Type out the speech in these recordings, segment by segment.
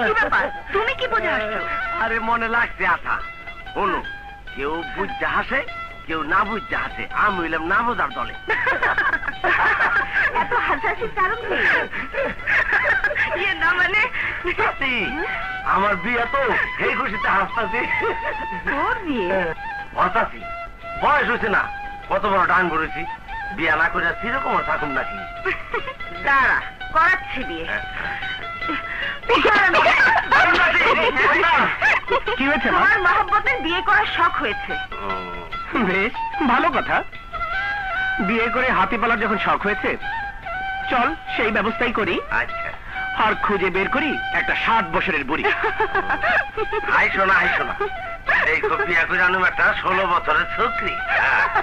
কি ব্যাপার, তুমি কি বুঝে হাসছো? আরে মনে লাগছে আশা। শোনো, কেউ বুঝতে হাসে, কেউ না বুঝতে হাসে। আমি হইলাম না বোঝার দলে। এত হাসাহাসির কারণ কি? ইয়ে না মানে আমার বিয়ে তো এই খুশিতে হাসতাছি। তোর বিয়ে? হাসতাছি, বয়স হয়েছে না, কত বড় ডান করেছি। বিয়ে না করে সেরকম থাকুন নাকি? দাঁড়া, করাচ্ছি বিয়ে। কি হয়েছে? তোমার মহব্বতের বিয়ে করার শখ হয়েছে। বেশ ভালো কথা। বিয়ে করে হাতি পালার যখন শখ হয়েছে, চল সেই ব্যবস্থাই করি। আচ্ছা, আর খুঁজে বের করি একটা 7 বছরের বুড়ি। আইসো না, আইসো না। এই বিয়ে করে আনুম একটা 16 বছরের ছোকরি।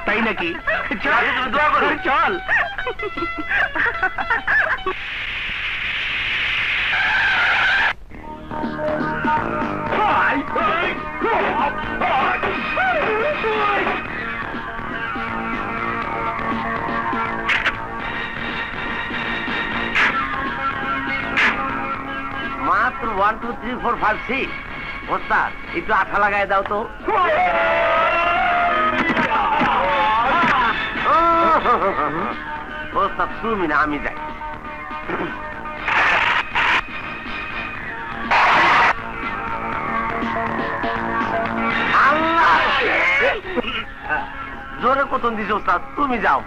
তাই নাকি? চল, দোয়া করো। চল। মাত্র 1 2 3 4 5 6। ওস্তাদ, একটু আঠা লাগাই দাও তো। ওস্তাদ তুমি না, আমি যাই। আল্লাহ, জোরে কতন দিছে ওস্তাদ, তুমি যাও।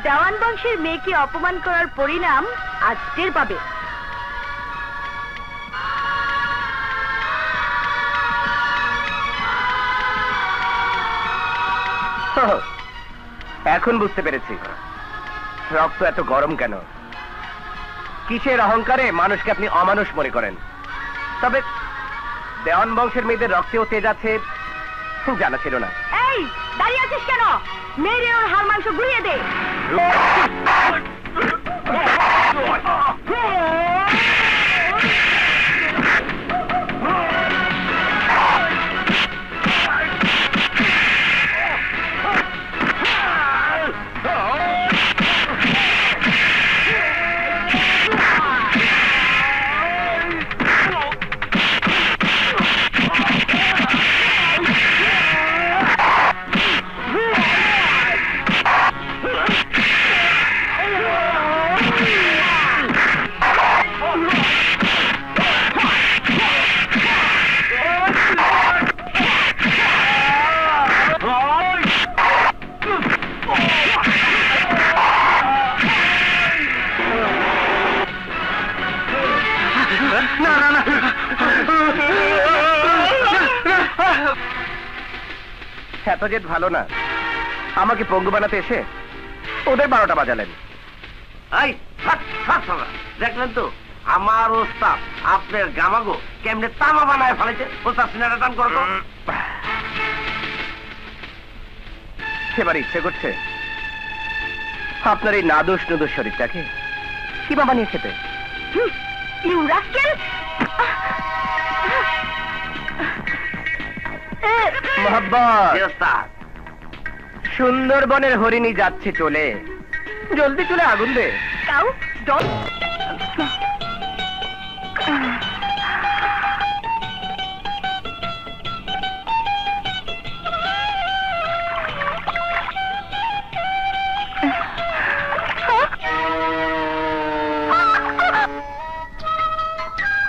দেওয়ান বংশের মেয়েকে অপমান করার পরিণাম আজ টের পাবে। এখন বুঝতে পেরেছি রক্ত এত গরম কেন। কিসের অহংকারে মানুষকে আপনি অমানুষ মনে করেন। তবে দেওয়ান বংশের মেয়েদের রক্তেও তেজ আছে জানা ছিল না। এই, দাঁড়িয়ে আছিস কেন? মেরে ওর হাড় মাংস গুলিয়ে দে। এত জেদ ভালো না। আমাকে পঙ্গু বানাতে এসে ওদের 12টা বাজালেন। এই, দেখলেন তো আমার ওস্তাদ আপনার গামাগো কেমনে তামা বানায় ফেলেছে। ওস্তাদ সিনাটা টান করো তো। সেবার ইচ্ছে করছে আপনার এই নাদোষ নুদোষ শরীরটাকে কিবা বানিয়ে খেতে। You rascal! মোহাব্বত, জি ওস্তাদ। সুন্দরবনের হরিণী যাচ্ছে চলে, জলদি চলে আগুন দে। কাউ ডন।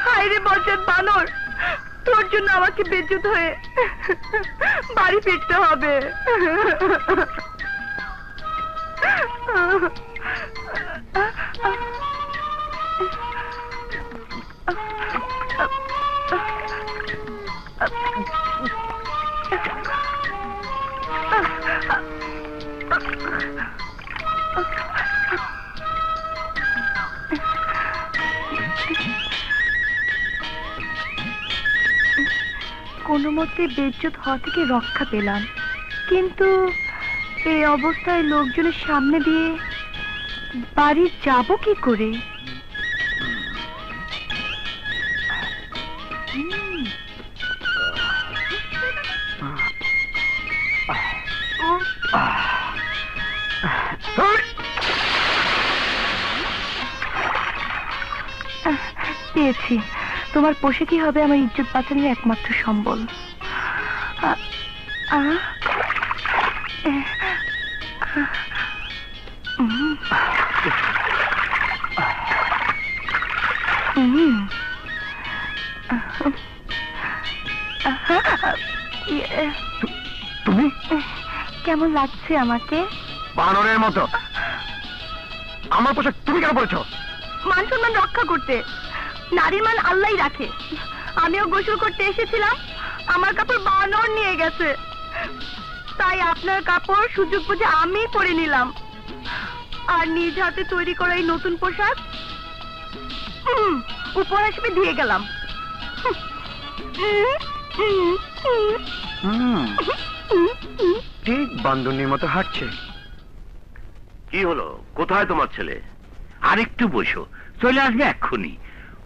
হায় রে বজ্জাত বানর, তোর জন্য আমাকে বেজ্জত হয়ে বাড়ি ফিরতে হবে। কোনো মতে বেজ্জত হওয়া থেকে রক্ষা পেলাম, কিন্তু এই অবস্থায় লোকজনের সামনে দিয়ে বাড়ি যাব কি করে? গিয়েছি, তোমার পোশাকই হবে আমার ইজ্জত বাঁচানোর একমাত্র সম্বল। তুমি কেমন লাগছে আমাকে? বানরের মতো। আমার পোশাক তুমি কেন পরেছো? মান সম্মান রক্ষা করতে। নারীর মান আল্লাহই রাখে। আমিও গোসল করতে এসেছিলাম, আমার কাপড় বানর নিয়ে গেছে, তাই আপনার কাপড় সুযোগ বুঝে আমি পরে নিলাম। আর নিজ হাতে তৈরি করা এই নতুন পোশাক উপর হিসেবে দিয়ে গেলাম। ঠিক বান্দরনির মতো হাঁটছে। কি হলো, কোথায় তোমার ছেলে? আরেকটু বসো, চলে আসবে এক্ষুনি।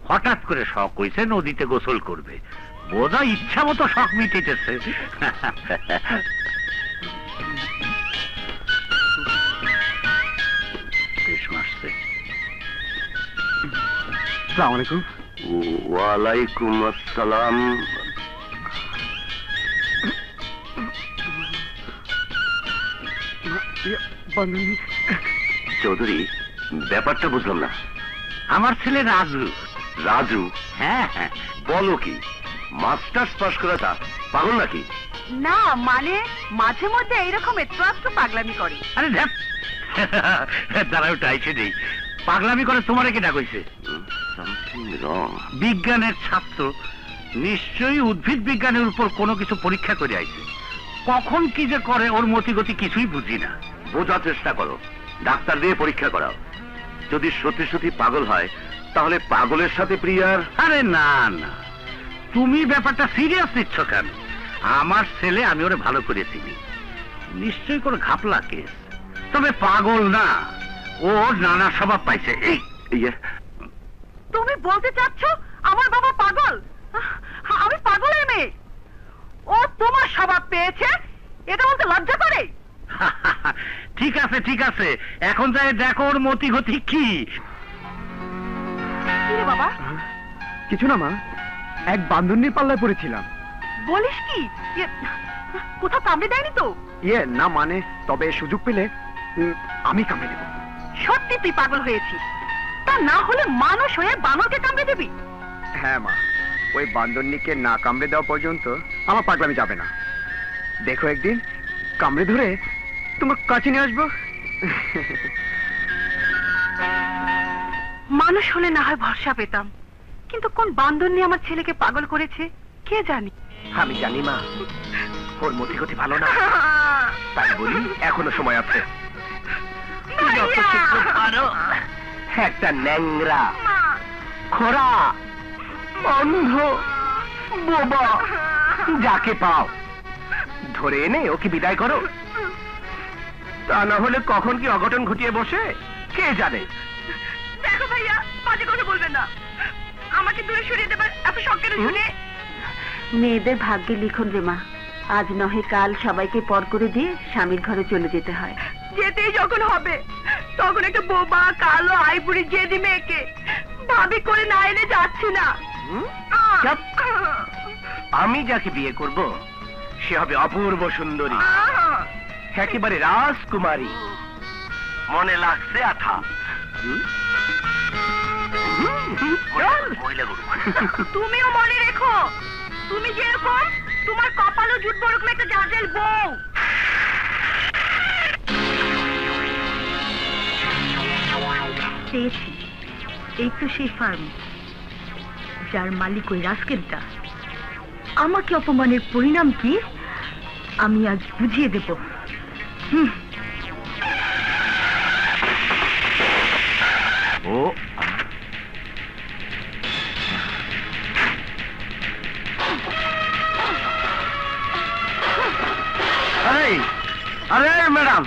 হঠাৎ করে শখ হয়েছে নদীতে গোসল করবে, বোধহয় ইচ্ছা মতো শখ মিটেছে। বেশ মাসছে। আসসালামু আলাইকুম। ওয়ালাইকুম আসসালাম। চৌধুরী, ব্যাপারটা বুঝলাম না। আমার ছেলে রাজু। রাজু? হ্যাঁ হ্যাঁ। বলো কি, মাস্টার্স পাস করাটা পাগল নাকি? না, মানে মাঝে মধ্যে এইরকম একটু একটু পাগলামি করে। আরে ধ্যাপ, দাঁড়াও টাইছে নেই। পাগলামি করে তোমার কি ডাকইছে? Something wrong. বিজ্ঞানের ছাত্র, নিশ্চয়ই উদ্ভিদ বিজ্ঞানের উপর কোনো কিছু পরীক্ষা করে আইছে। কখন কি যে করে ওর মতিগতি কিছুই বুঝি না। বোঝার চেষ্টা করো, ডাক্তার দিয়ে পরীক্ষা করাও। যদি সত্যি সত্যি পাগল হয় তাহলে পাগলের সাথে প্রিয়ার। আরে না না, তুমি ব্যাপারটা সিরিয়াস নিচ্ছ কেন? আমার ছেলে, আমি ওরে ভালো করে চিনি, নিশ্চয়ই কোনো ঘাপলা কেস। তবে পাগল না, ওর নানা স্বভাব পাইছে। এই তুমি বলতে চাচ্ছ আমার বাবা পাগল? আমি পাগলের মেয়ে, ও তোমার স্বভাব পেয়েছে, এটা বলতে লজ্জা করে? ঠিক আছে ঠিক আছে, এখন যাই দেখো ওর মতিগতি কি। বাবা, কিছু না মা, এক বান্দরনির পাল্লায় পড়েছিলাম। বলিস কি? কোথাও কামড়ে দেয়নি তো? না মানে, তবে সুযোগ পেলে আমি কামড়ে দেব। সত্যি তুই পাগল হয়েছিস? তা না হলে মানুষ হয়ে বানরকে কামড়ে দিবি? হ্যাঁ মা, ওই বান্দরনিকে না কামড়ে দেওয়া পর্যন্ত আমার পাগলামি যাবে না। দেখো একদিন কামড়ে ধরে তোমার কাছে নিয়ে আসবো। মানুষ হলে না হয় ভরসা পেতাম, কিন্তু কোন বান্দর নিয়ে আমার ছেলেকে পাগল করেছে কে জানি। আমি জানি মা, ওর মতিগতি ভালো না, তাই বলি এখনো সময় আছে। যত শীঘ্র পারো একটা ন্যাংরা, খোড়া, অন্ধ, বোবা যাকে পাও ধরে এনে ওকে বিদায় করো। তা না হলে কখন কি অঘটন ঘটিয়ে বসে কে জানে। দেখো ভাইয়া, বাজে কথা বলবেন না, আমাকে দূরে সরিয়ে দেবার এত শখের শুনে। মেয়েদের ভাগ্যে লিখন রে মা, আজ নহে কাল সবাইকে পর করে দিয়ে স্বামীর ঘরে চলে যেতে হয়। যেতেই যখন হবে তখন একটা বোবা কালো আইবুড়ি জেদি মেয়েকে ভাবি করে না এনে যাচ্ছি না। চাপ। আমি যাকে বিয়ে করব সে হবে অপূর্ব সুন্দরী, একেবারে রাজকুমারী। মনে লাগছে আঠা? তুমিও মনে রেখো, তুমি যেরকম তোমার কপালও জুটবো ওরকম একটা জাজেল বউ। পেয়েছি, এই তো সেই ফার্ম যার মালিক ওই রাস্কেলটা। আমাকে অপমানের পরিণাম কি আমি আজ বুঝিয়ে দেব। ও আরে ম্যাডাম,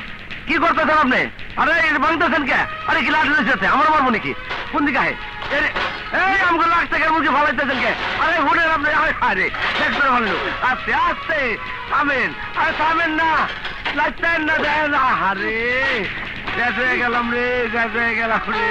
কি করতেছেন আপনি? আরে ভাঙতেছেন কে? আরে কি লাঠি রয়েছে আমার মারবো নাকি? কোন দিকে আহে? এই আমাকে লাখ টাকার মুখে ফালাইতেছেন কে? আরে হুডের আপনি, আরে দেখতে ভালো, আস্তে আস্তে থামেন। আরে থামেন না, লাগতেন না, দেন না। আরে শেষ হয়ে গেলাম রে, শেষ হয়ে গেলাম রে।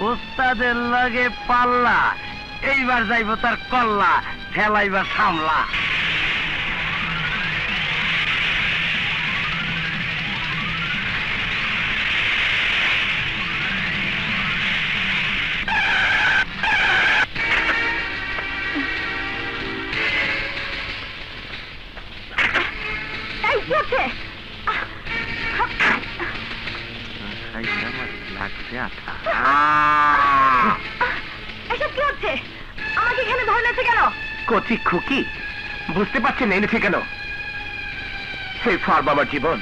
ওস্তাদের লগে পাল্লা, এইবার যাইব তার কল্লা, ঠেলাইবার সামলা। এই কি হচ্ছে? এসব কি হচ্ছে? আমাকে এখানে ধরে নিয়েছে কেন? কচি খুকি, বুঝতে পারছেন এনেছে কেন? সেই ফার্ম আমার জীবন।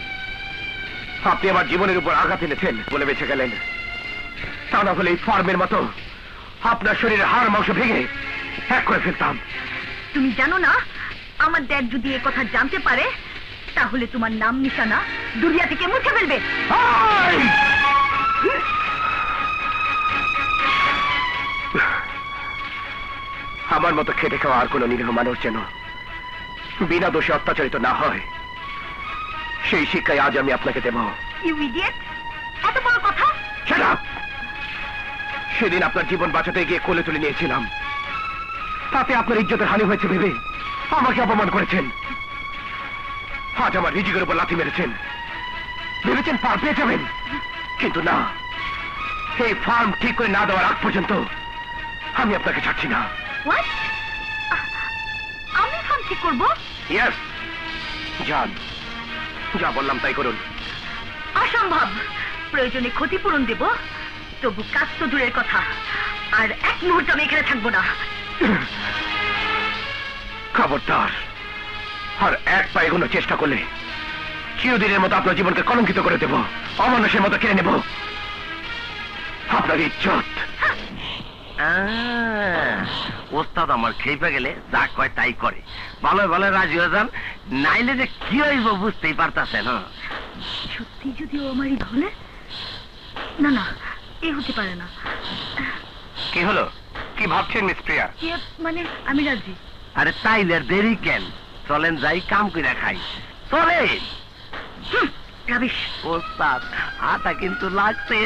আপনি আমার জীবনের উপর আঘাত এনেছেন বলে বেঁচে গেলেন। তা না হলে এই ফার্মের মতো আপনার শরীরের হাড় মাংস ভেঙে এক করে ফেলতাম। তুমি জানো না, আমার ড্যাড যদি এ কথা জানতে পারে তাহলে তোমার নাম নিশানা দুনিয়া থেকে মুছে ফেলবে। আই! আমার মতো খেটে খাওয়া আর কোন নিরীহ মানুষ যেন বিনা দোষে অত্যাচারিত না হয়, সেই শিক্ষায় আজ আমি আপনাকে দেব। You idiot! এত বড় কথা! Shut up! সেদিন আপনার জীবন বাঁচাতে গিয়ে কোলে তুলে নিয়েছিলাম, তাতে আপনার ইজ্জতের হানি হয়েছে ভেবে আমাকে অপমান করেছেন। আজ আমার রিজিকের উপর লাথি মেরেছেন, ভেবেছেন পার পেয়ে যাবেন, কিন্তু না, এই ফার্ম ঠিক করে না দেওয়ার আগ পর্যন্ত আমি আপনাকে ছাড়ছি না। হোয়াট? আমি ফার্ম ঠিক করবো? ইয়েস, যান, যা বললাম তাই করুন। অসম্ভব। প্রয়োজনে ক্ষতিপূরণ দেব, তবু কাজ তো দূরের কথা, আর এক মুহূর্ত আমি এখানে থাকবো না। খবরদার, আর এক পা এগোনোর চেষ্টা করলে চিরদিনের মতো আপনার জীবনকে কলঙ্কিত করে দেব, অমানুষের মতো কেড়ে নেব আপনার ইজ্জত। ওস্তাদ আমার খেপে গেলে যা কয় তাই করে। ভালো ভালো রাজি হয়ে যান, নাইলে যে কি হইব বুঝতেই পারতাছেন। সত্যি যদি ও আমারই হলে? না না, এ হতে পারে না। কি হলো, কি ভাবছেন মিস প্রিয়া? মানে আমি রাজি। আরে তাইলে আর দেরি কেন, চলেন যাই কাম কইরা খাই। চলেন। রাবিশ। ওস্তাদ হাতা কিন্তু লাগছে।